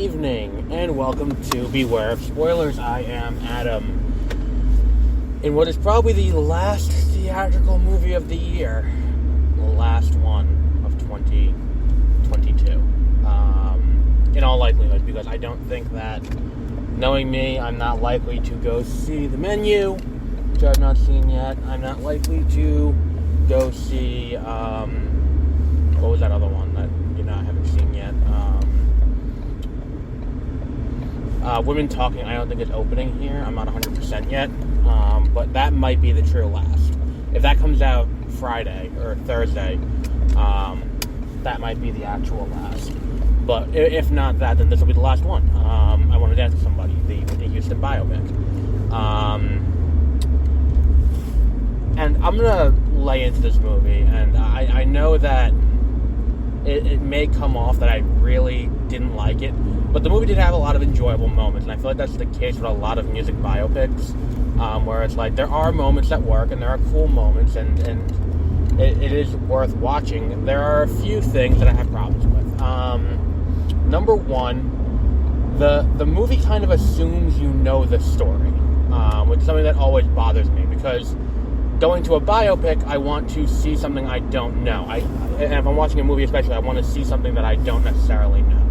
evening, and welcome to Beware of Spoilers. I am Adam. In what is probably the last theatrical movie of the year, the last one of 2022. In all likelihood, because I don't think that, knowing me, I'm not likely to go see The Menu, which I've not seen yet. I'm not likely to go see, what was that other one that, I haven't seen yet? Women Talking, I don't think it's opening here. I'm not 100% yet. But that might be the true last. If that comes out Friday or Thursday, that might be the actual last. But if not that, then this will be the last one. I Want to Dance with Somebody, the Whitney Houston biopic. And I'm going to lay into this movie, and I know that it may come off that I really didn't like it, but the movie did have a lot of enjoyable moments, and I feel like that's the case with a lot of music biopics, where it's like there are moments that work, and there are cool moments, and it is worth watching. There are a few things that I have problems with. Number one, the movie kind of assumes you know the story, which is something that always bothers me, because going to a biopic, I want to see something I don't know. And if I'm watching a movie especially, I want to see something that I don't necessarily know.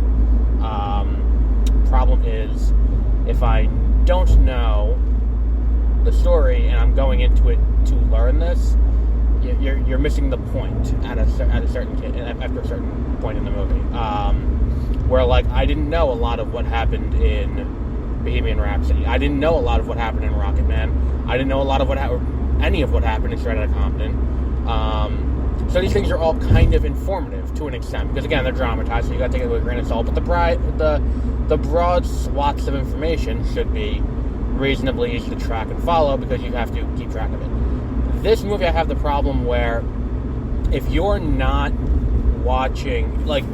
Problem is, if I don't know the story and I'm going into it to learn this, you're missing the point after a certain point in the movie. Where, like, I didn't know a lot of what happened in Bohemian Rhapsody. I didn't know a lot of what happened in Rocket Man. I didn't know a lot of any of what happened in Straight Outta Compton. So these things are all kind of informative to an extent, because again, they're dramatized, so you gotta take it with a grain of salt, but the broad swaths of information should be reasonably easy to track and follow, because you have to keep track of it. This movie, I have the problem where if you're not watching, like,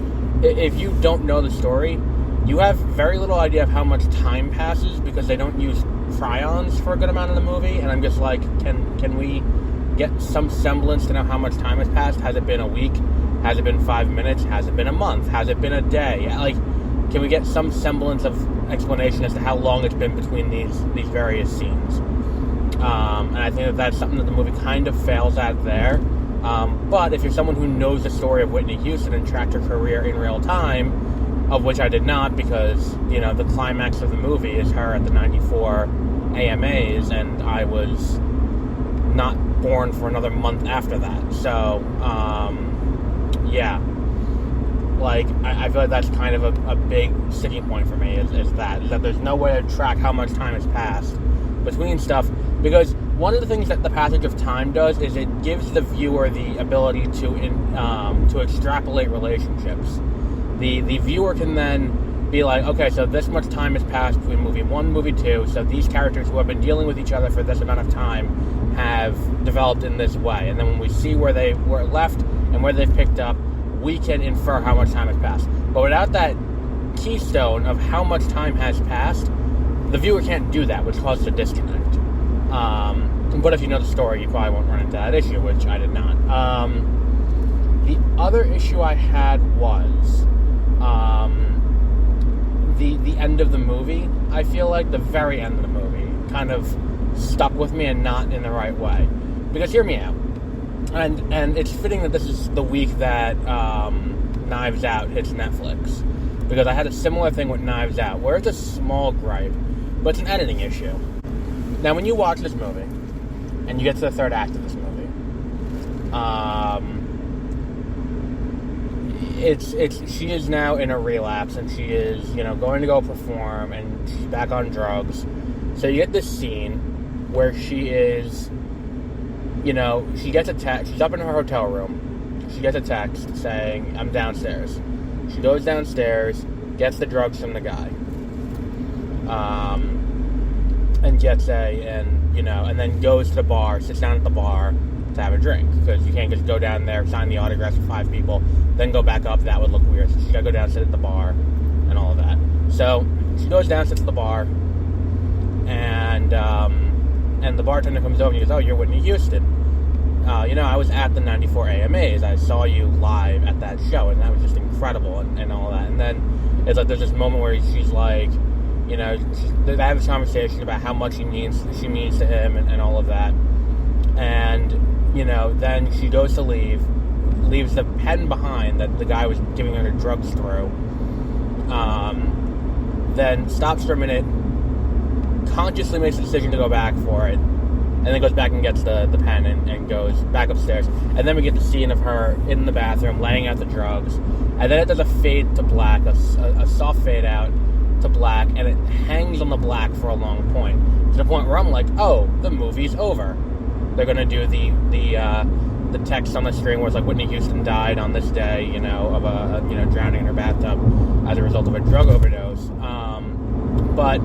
if you don't know the story, you have very little idea of how much time passes, because they don't use try-ons for a good amount of the movie, and I'm just like, can we get some semblance to know how much time has passed? Has it been a week? Has it been 5 minutes? Has it been a month? Has it been a day? Like, can we get some semblance of explanation as to how long it's been between these various scenes? And I think that's something that the movie kind of fails at there. But if you're someone who knows the story of Whitney Houston and tracked her career in real time, of which I did not, because, the climax of the movie is her at the 94 AMAs, and I was not born for another month after that. So, yeah. Like, I feel like that's kind of a big sticking point for me, is that there's no way to track how much time has passed between stuff, because one of the things that the passage of time does is it gives the viewer the ability to extrapolate relationships. The viewer can then be like, okay, so this much time has passed between movie 1 and movie 2, so these characters who have been dealing with each other for this amount of time have developed in this way. And then when we see where they were left and where they've picked up, we can infer how much time has passed. But without that keystone of how much time has passed, the viewer can't do that, which causes a disconnect. But if you know the story, you probably won't run into that issue, which I did not. The other issue I had was the end of the movie. I feel like the very end of the movie kind of stuck with me, and not in the right way. Because hear me out. And it's fitting that this is the week that Knives Out hits Netflix. Because I had a similar thing with Knives Out, where it's a small gripe, but it's an editing issue. Now, when you watch this movie, and you get to the third act of this movie, she is now in a relapse, and she is, going to go perform, and she's back on drugs. So you get this scene where she is, she gets a text. She's up in her hotel room. She gets a text saying, "I'm downstairs." She goes downstairs, gets the drugs from the guy, and and then goes to the bar, sits down at the bar to have a drink, because you can't just go down there, sign the autographs for 5 people, then go back up. That would look weird. So she got to go down, sit at the bar, and all of that. So she goes down, sits at the bar, and the bartender comes over and he goes, "Oh, you're Whitney Houston." I was at the 94 AMAs. I saw you live at that show, and that was just incredible and all that. And then it's like there's this moment where she's like, they have this conversation about how much she means to him and all of that. And, then she goes to leaves the pen behind that the guy was giving her drugs through. Then stops for a minute, consciously makes the decision to go back for it, and then goes back and gets the pen and goes back upstairs. And then we get the scene of her in the bathroom laying out the drugs, and then it does a fade to black, a soft fade out to black, and it hangs on the black for a long point, to the point where I'm like, oh, the movie's over. They're going to do the text on the screen where it's like Whitney Houston died on this day, of drowning in her bathtub as a result of a drug overdose. But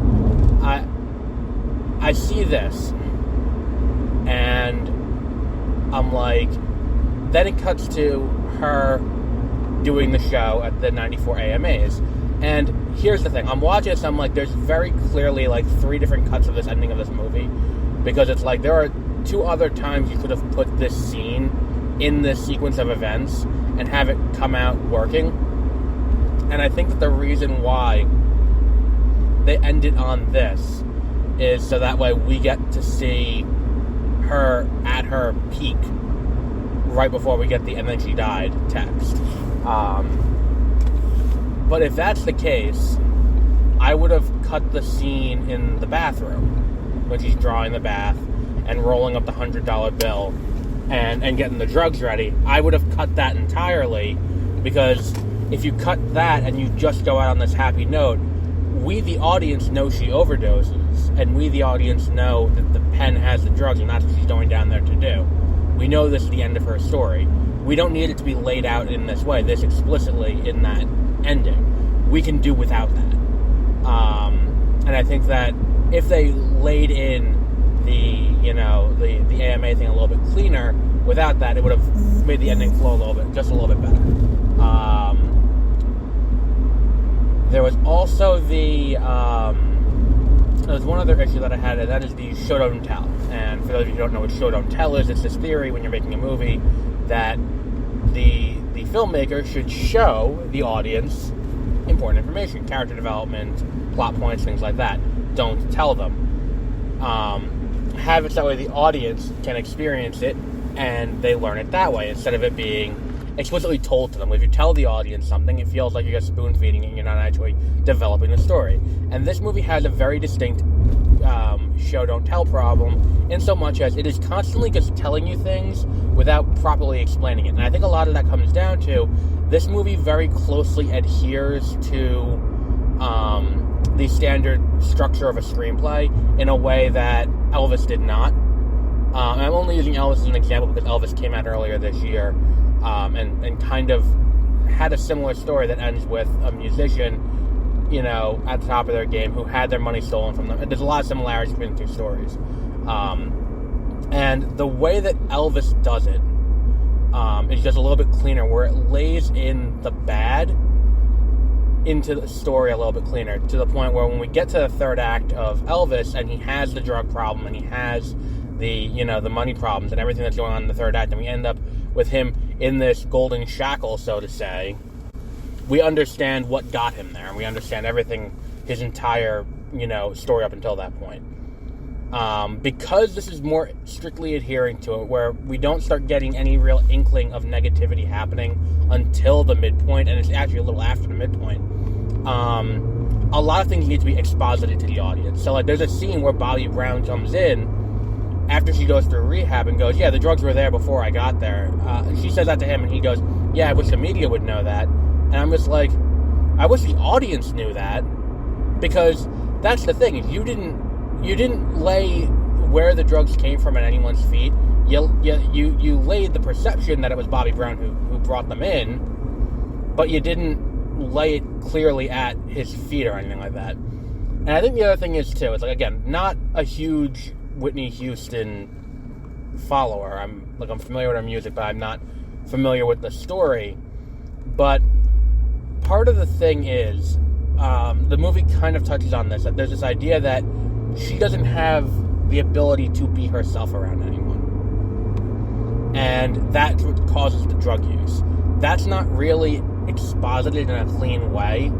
I see this, and I'm like, then it cuts to her doing the show at the 94 AMAs. And here's the thing, I'm watching this, I'm like, there's very clearly like 3 different cuts of this ending of this movie, because it's like there are 2 other times you could have put this scene in this sequence of events and have it come out working. And I think that the reason why they ended on this is so that way we get to see her at her peak right before we get the "and then she died" text. But if that's the case, I would have cut the scene in the bathroom when she's drawing the bath and rolling up the $100 bill and getting the drugs ready. I would have cut that entirely, because if you cut that and you just go out on this happy note, we, the audience, know she overdoses, and we, the audience, know that the pen has the drugs, and that's what she's going down there to do. We know this is the end of her story. We don't need it to be laid out in this way, this explicitly in that ending. We can do without that. And I think that if they laid in the AMA thing a little bit cleaner without that, it would have made the ending flow just a little bit better. There was also there was one other issue that I had, and that is the show don't tell. And for those of you who don't know what show don't tell is, it's this theory when you're making a movie that the filmmaker should show the audience important information, character development, plot points, things like that. Don't tell them. Have it that way the audience can experience it and they learn it that way, instead of it being explicitly told to them. If you tell the audience something, it feels like you're just spoon-feeding it and you're not actually developing the story. And this movie has a very distinct show-don't-tell problem, in so much as it is constantly just telling you things without properly explaining it. And I think a lot of that comes down to this movie very closely adheres to the standard structure of a screenplay in a way that Elvis did not. And I'm only using Elvis as an example because Elvis came out earlier this year and kind of had a similar story that ends with a musician, at the top of their game who had their money stolen from them. There's a lot of similarities between the 2 stories. And the way that Elvis does it is just a little bit cleaner, where it lays in the bad into the story a little bit cleaner, to the point where when we get to the 3rd act of Elvis and he has the drug problem and he has the money problems and everything that's going on in the 3rd act, and we end up with him in this golden shackle, so to say, we understand what got him there, and we understand everything, his entire story up until that point. Because this is more strictly adhering to it, where we don't start getting any real inkling of negativity happening until the midpoint, and it's actually a little after the midpoint. A lot of things need to be exposited to the audience. So, like, there's a scene where Bobby Brown comes in after she goes through rehab and goes, "Yeah, the drugs were there before I got there." And she says that to him, and he goes, "Yeah, I wish the media would know that." And I'm just like, I wish the audience knew that, because that's the thing. You didn't lay where the drugs came from at anyone's feet. You laid the perception that it was Bobby Brown who brought them in, but you didn't lay it clearly at his feet or anything like that. And I think the other thing is, too, it's like, again, not a huge Whitney Houston follower. I'm familiar with her music, but I'm not familiar with the story. But part of the thing is, the movie kind of touches on this, that there's this idea that she doesn't have the ability to be herself around anyone. and that's what causes the drug use. That's not really exposited in a clean way.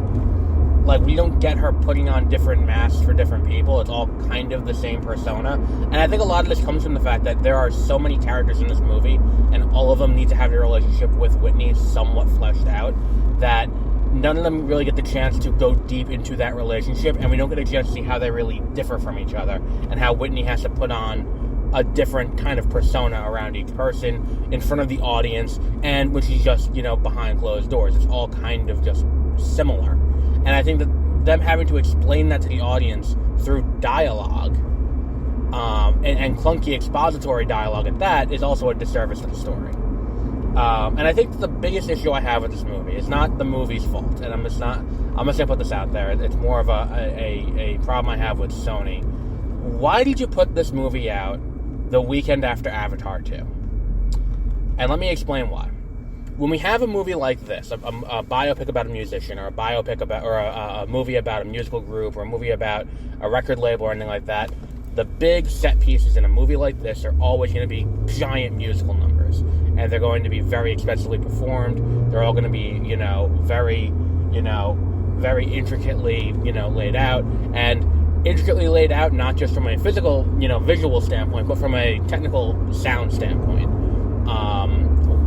Like, we don't get her putting on different masks for different people. It's all kind of the same persona. And I think a lot of this comes from the fact that there are so many characters in this movie, and all of them need to have their relationship with Whitney somewhat fleshed out, that none of them really get the chance to go deep into that relationship, and we don't get a chance to see how they really differ from each other, and how Whitney has to put on a different kind of persona around each person in front of the audience, and when she's just, behind closed doors. It's all kind of just similar. And I think that them having to explain that to the audience through dialogue, and clunky expository dialogue at that, is also a disservice to the story. And I think the biggest issue I have with this movie is not the movie's fault, and I'm just gonna put this out there. It's more of a problem I have with Sony. Why did you put this movie out the weekend after Avatar 2? And let me explain why. When we have a movie like this, a biopic about a musician, or a biopic about, or a movie about a musical group, or a movie about a record label, or anything like that, the big set pieces in a movie like this are always going to be giant musical numbers, and they're going to be very expensively performed. They're all going to be, very intricately, laid out, and intricately laid out not just from a physical, visual standpoint, but from a technical sound standpoint.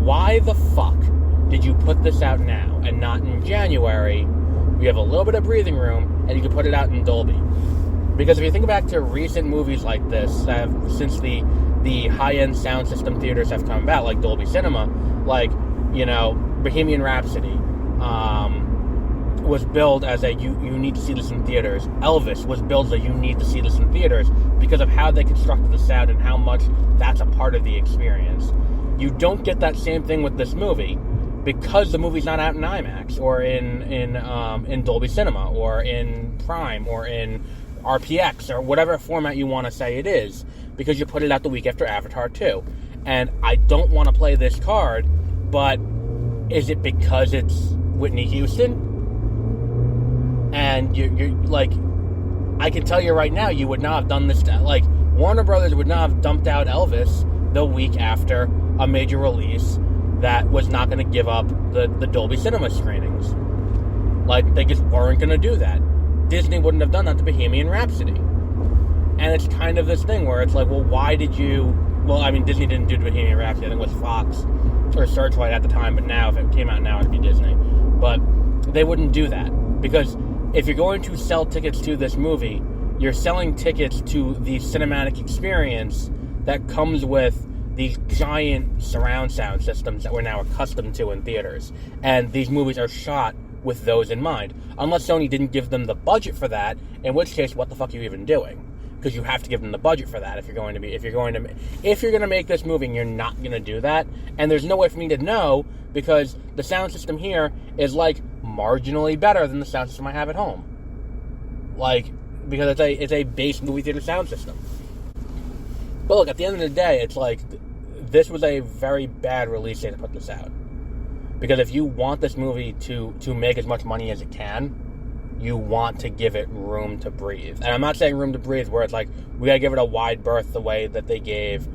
Why the fuck did you put this out now and not in January? We have a little bit of breathing room, and you can put it out in Dolby. Because if you think back to recent movies like this, since the high-end sound system theaters have come about, like Dolby Cinema, like, Bohemian Rhapsody was billed as a you need to see this in theaters. Elvis was billed as a you need to see this in theaters because of how they constructed the sound and how much that's a part of the experience. You don't get that same thing with this movie because the movie's not out in IMAX or in Dolby Cinema or in Prime or in RPX or whatever format you want to say it is, because you put it out the week after Avatar 2. And I don't want to play this card, but is it because it's Whitney Houston? And you're like, I can tell you right now, you would not have done this. Like, Warner Brothers would not have dumped out Elvis the week after a major release that was not going to give up the Dolby Cinema screenings. Like, they just weren't going to do that. Disney wouldn't have done that to Bohemian Rhapsody. And it's kind of this thing where it's like, well, why did you... Well, I mean, Disney didn't do Bohemian Rhapsody. I think it was Fox or Searchlight at the time, but now, if it came out now, it'd be Disney. But they wouldn't do that. Because if you're going to sell tickets to this movie, you're selling tickets to the cinematic experience that comes with these giant surround sound systems that we're now accustomed to in theaters. And these movies are shot with those in mind. Unless Sony didn't give them the budget for that, in which case, what the fuck are you even doing? Because you have to give them the budget for that if you're going to make this movie and you're not going to do that. And there's no way for me to know, because the sound system here is like marginally better than the sound system I have at home. Like, because it's a base movie theater sound system. But look, at the end of the day, it's like, this was a very bad release date to put this out. Because if you want this movie to make as much money as it can, you want to give it room to breathe. And I'm not saying room to breathe where it's like, we gotta give it a wide berth the way that they gave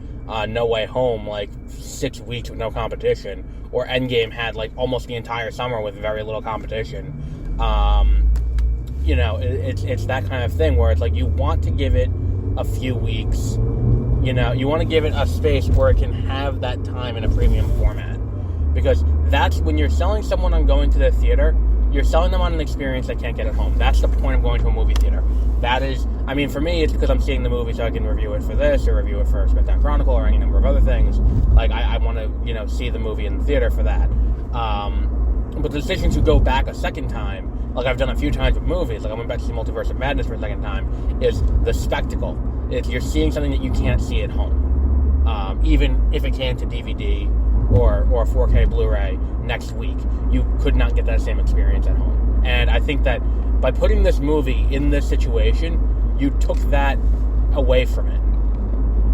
No Way Home, like, 6 weeks with no competition. Or Endgame had, like, almost the entire summer with very little competition. It's that kind of thing where it's like, you want to give it a few weeks. You want to give it a space where it can have that time in a premium format. Because that's when you're selling someone on going to the theater, you're selling them on an experience they can't get at home. That's the point of going to a movie theater. That is, I mean, for me, it's because I'm seeing the movie so I can review it for this, or review it for Smithtown Chronicle, or any number of other things. Like, I want to, see the movie in the theater for that. But the decision to go back a second time, like I've done a few times with movies, like I went back to see Multiverse of Madness for a second time, is the spectacle. You're seeing something that you can't see at home. Even if it came to DVD or 4K Blu-ray next week, you could not get that same experience at home. And I think that by putting this movie in this situation, you took that away from it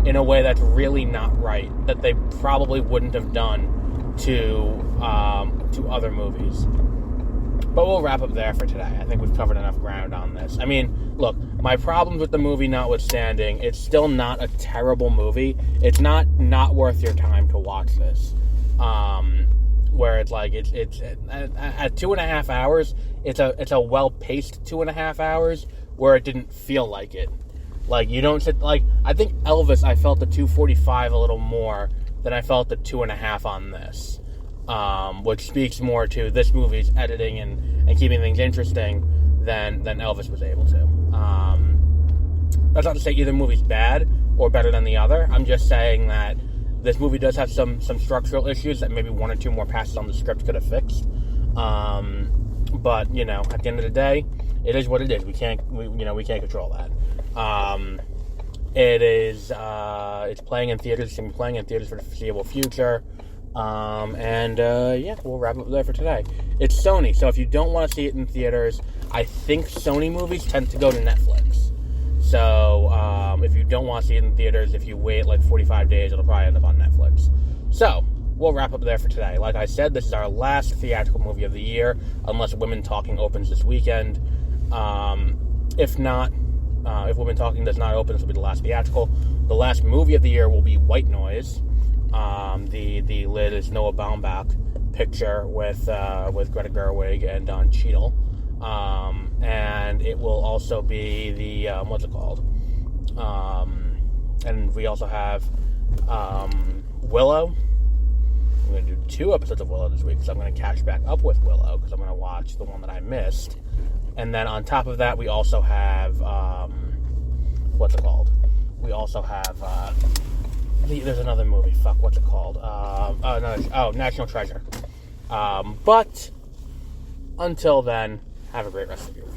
in a way that's really not right, that they probably wouldn't have done to other movies. But we'll wrap up there for today. I think we've covered enough ground on this. I mean, look, my problems with the movie notwithstanding, it's still not a terrible movie. It's not worth your time to watch this. Where it's like it's at 2.5 hours, it's a well-paced 2.5 hours where it didn't feel like it. Like, you don't sit, like, I think Elvis, I felt the 2:45 a little more than I felt the 2.5 on this. Which speaks more to this movie's editing and keeping things interesting than Elvis was able to. That's not to say either movie's bad or better than the other. I'm just saying that this movie does have some structural issues that maybe 1 or 2 more passes on the script could have fixed. But, you know, at the end of the day, it is what it is. We can't control that. It's playing in theaters. It's going to be playing in theaters for the foreseeable future. Yeah, we'll wrap up there for today. It's Sony, so if you don't want to see it in theaters, I think Sony movies tend to go to Netflix. So, if you don't want to see it in theaters, if you wait like 45 days, it'll probably end up on Netflix. So, we'll wrap up there for today. Like I said, this is our last theatrical movie of the year, unless Women Talking opens this weekend. If not, if Women Talking does not open, this will be the last theatrical. The last movie of the year will be White Noise. The latest Noah Baumbach picture with Greta Gerwig and Don Cheadle. And it will also be the, what's it called? And we also have, Willow. I'm going to do 2 episodes of Willow this week, so I'm going to catch back up with Willow, because I'm going to watch the one that I missed. And then on top of that, we also have, what's it called? We also have, there's another movie. Fuck, what's it called? National Treasure. But until then, have a great rest of your week.